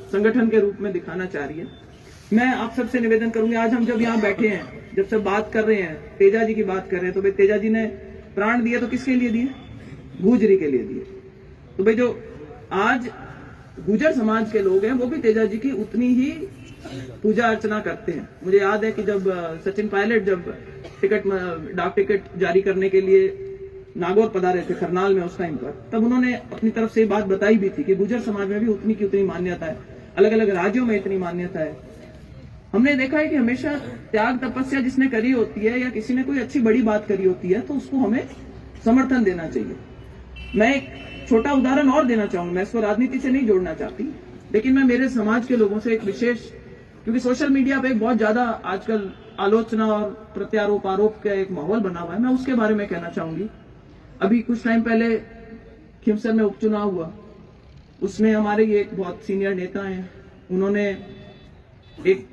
संगठन के रूप में दिखाना चाह रही है। मैं आप सबसे निवेदन करूंगी, आज हम जब यहाँ बैठे हैं, जब सब बात कर रहे हैं, तेजा जी की बात कर रहे हैं, तो भाई तेजा जी ने प्राण दिए तो किसके लिए दिए? गुजरी के लिए दिए। तो भाई जो आज गुजर समाज के लोग हैं वो भी तेजा जी की उतनी ही पूजा अर्चना करते हैं। मुझे याद है कि जब सचिन पायलट जब डाक टिकट जारी करने के लिए नागौर पधारे थे करनाल में उस टाइम पर, तब उन्होंने अपनी तरफ से बात बताई भी थी कि गुजर समाज में भी उतनी की उतनी मान्यता है, अलग अलग राज्यों में इतनी मान्यता है। हमने देखा है कि हमेशा त्याग तपस्या जिसने करी होती है या किसी ने कोई अच्छी बड़ी बात करी होती है तो उसको हमें समर्थन देना चाहिए। मैं एक छोटा उदाहरण और देना चाहूंगा, मैं इसको राजनीति से नहीं जोड़ना चाहती, लेकिन मैं मेरे समाज के लोगों से एक विशेष, क्योंकि सोशल मीडिया पे बहुत ज्यादा आजकल आलोचना और प्रत्यारोप आरोप का एक माहौल बना हुआ है, मैं उसके बारे में कहना चाहूंगी। अभी कुछ टाइम पहले खिमसर में उपचुनाव हुआ, उसमें हमारे ये एक बहुत सीनियर नेता हैं, उन्होंने एक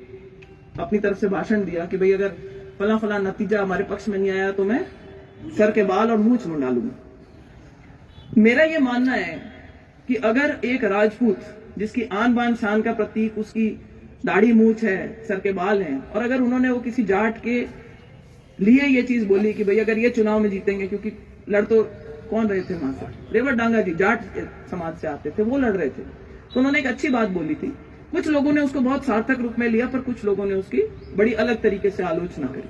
अपनी तरफ से भाषण दिया कि भाई अगर फला फला नतीजा हमारे पक्ष में नहीं आया तो मैं सर के बाल और मूंछ मुंडा लूंगा। मेरा ये मानना है कि अगर एक राजपूत जिसकी आन बान शान का प्रतीक उसकी दाढ़ी मूंछ है, सर के बाल हैं, और अगर उन्होंने वो किसी जाट के लिए ये चीज बोली कि भाई अगर ये चुनाव में जीतेंगे, क्योंकि लड़ तो कौन रहे थे वहां से, रेवत डांगा जी जाट समाज से आते थे, वो लड़ रहे थे, तो उन्होंने एक अच्छी बात बोली थी। कुछ लोगों ने उसको बहुत सार्थक रूप में लिया, पर कुछ लोगों ने उसकी बड़ी अलग तरीके से आलोचना करी।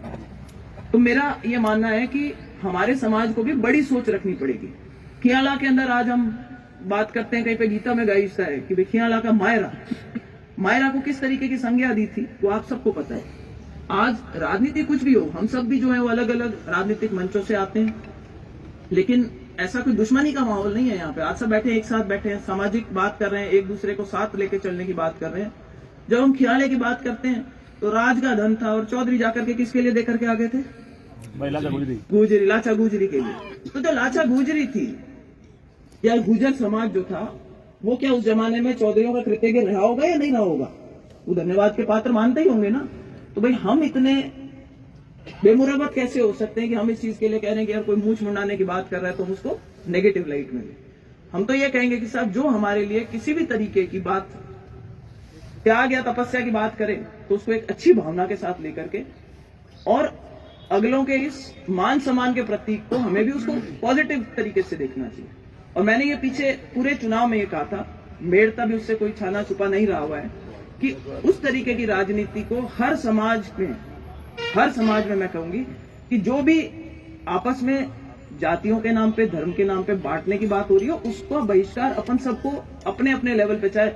तो मेरा ये मानना है कि हमारे समाज को भी बड़ी सोच रखनी पड़ेगी। खियाला के अंदर आज हम बात करते हैं, कहीं पे गीता में गाइसा है कि भाई खियाला का मायरा को किस तरीके की संज्ञा दी थी वो आप सबको पता है। आज राजनीति कुछ भी हो, हम सब भी जो है वो अलग अलग राजनीतिक मंचों से आते हैं, लेकिन ऐसा कोई दुश्मनी का माहौल नहीं है यहाँ पे। आज सब बैठे एक साथ बैठे हैं, सामाजिक बात कर रहे हैं, एक दूसरे को साथ लेके चलने की बात कर रहे हैं। जब हम खियाले की बात करते हैं तो राज का धन था और चौधरी जाकर के किसके लिए देकर के आ गए थे? गुजरी, लाचा गुजरी के लिए। तो जो लाचा गुजरी थी या गुजर समाज जो था वो क्या उस जमाने में चौधरियों का कृतज्ञ रहा होगा या नहीं रहा होगा? वो धन्यवाद के पात्र मानते ही होंगे ना। तो भाई हम इतने बेमुरवत कैसे हो सकते हैं कि हम इस चीज के लिए कह रहे हैं कि यार कोई मूंछ मुंडाने की बात कर रहा है तो हम उसको नेगेटिव लाइट में ले। हम तो ये कहेंगे कि साहब जो हमारे लिए किसी भी तरीके की बात, त्याग या तपस्या की बात करे तो उसको एक अच्छी भावना के साथ लेकर के, और अगलों के इस मान सम्मान के प्रतीक को हमें भी उसको पॉजिटिव तरीके से देखना चाहिए। और मैंने ये पीछे पूरे चुनाव में ये कहा था, मेड़ता भी उससे कोई छाना छुपा नहीं रहा हुआ है, कि उस तरीके की राजनीति को हर समाज में मैं कहूंगी कि जो भी आपस में जातियों के नाम पे, धर्म के नाम पे बांटने की बात हो रही हो, उसको बहिष्कार अपन सबको अपने अपने लेवल पे, चाहे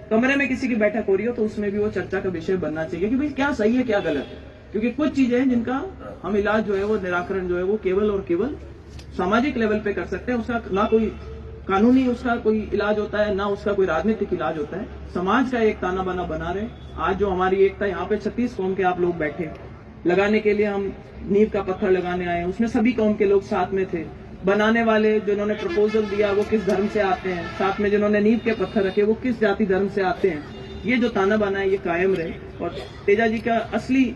कमरे में किसी की बैठक हो रही हो तो उसमें भी वो चर्चा का विषय बनना चाहिए कि भाई क्या सही है क्या गलत है। क्योंकि कुछ चीजें हैं जिनका हम इलाज जो है वो निराकरण जो है वो केवल और केवल सामाजिक लेवल पे कर सकते हैं। उसका ना कोई कानूनी उसका कोई इलाज होता है, ना उसका कोई राजनीतिक इलाज होता है। समाज का एक ताना बाना बना रहे। आज जो हमारी एकता यहाँ पे 36 कौम के आप लोग बैठे, लगाने के लिए हम नींव का पत्थर लगाने आए, उसमें सभी कौम के लोग साथ में थे। बनाने वाले जिन्होंने प्रपोजल दिया वो किस धर्म से आते हैं, साथ में जिन्होंने नींव के पत्थर रखे वो किस जाति धर्म से आते हैं। ये जो ताना बाना है ये कायम रहे। और तेजा जी का असली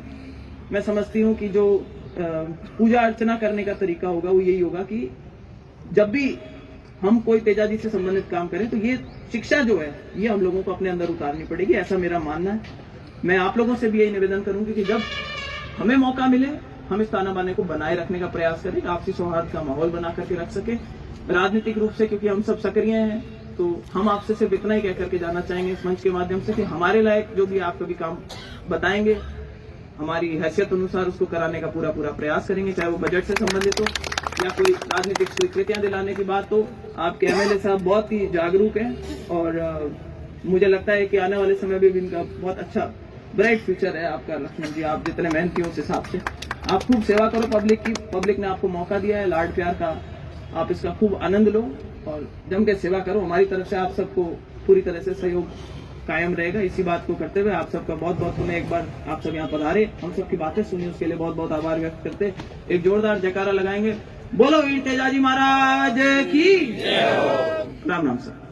मैं समझती हूँ कि जो पूजा अर्चना करने का तरीका होगा वो यही होगा कि जब भी हम कोई तेजा जी से संबंधित काम करें तो ये शिक्षा जो है ये हम लोगों को अपने अंदर उतारनी पड़ेगी, ऐसा मेरा मानना है। मैं आप लोगों से भी यही निवेदन करूंगी कि जब हमें मौका मिले हम इस ताना बाने को बनाए रखने का प्रयास करें, आपसी सौहार्द का माहौल बना करके रख सके राजनीतिक रूप से, क्योंकि हम सब सक्रिय हैं। तो हम आपसे सिर्फ इतना ही कह करके जाना चाहेंगे इस मंच के माध्यम से कि हमारे लायक जो भी आप कभी काम बताएंगे, हमारी हैसियत अनुसार उसको कराने का पूरा प्रयास करेंगे, चाहे वो बजट से संबंधित हो या कोई राजनीतिक स्वीकृतियां दिलाने की बात हो। आपके एमएलए साहब बहुत ही जागरूक हैं और मुझे लगता है कि आने वाले समय में भी इनका बहुत अच्छा ब्राइट फ्यूचर है आपका लक्ष्मण जी। आप जितने मेहनती हो उस हिसाब से आप खूब सेवा करो पब्लिक की। पब्लिक ने आपको मौका दिया है लाड प्यार का, आप इसका खूब आनंद लो और जम के सेवा करो। हमारी तरफ से आप सबको पूरी तरह से सहयोग कायम रहेगा। इसी बात को करते हुए आप सबका बहुत बहुत पुनः एक बार आप सब यहाँ पधारे, हम सबकी बातें सुनी, उसके लिए बहुत बहुत आभार व्यक्त करते एक जोरदार जयकारा लगाएंगे। बोलो वीर तेजाजी महाराज की राम नाम सर।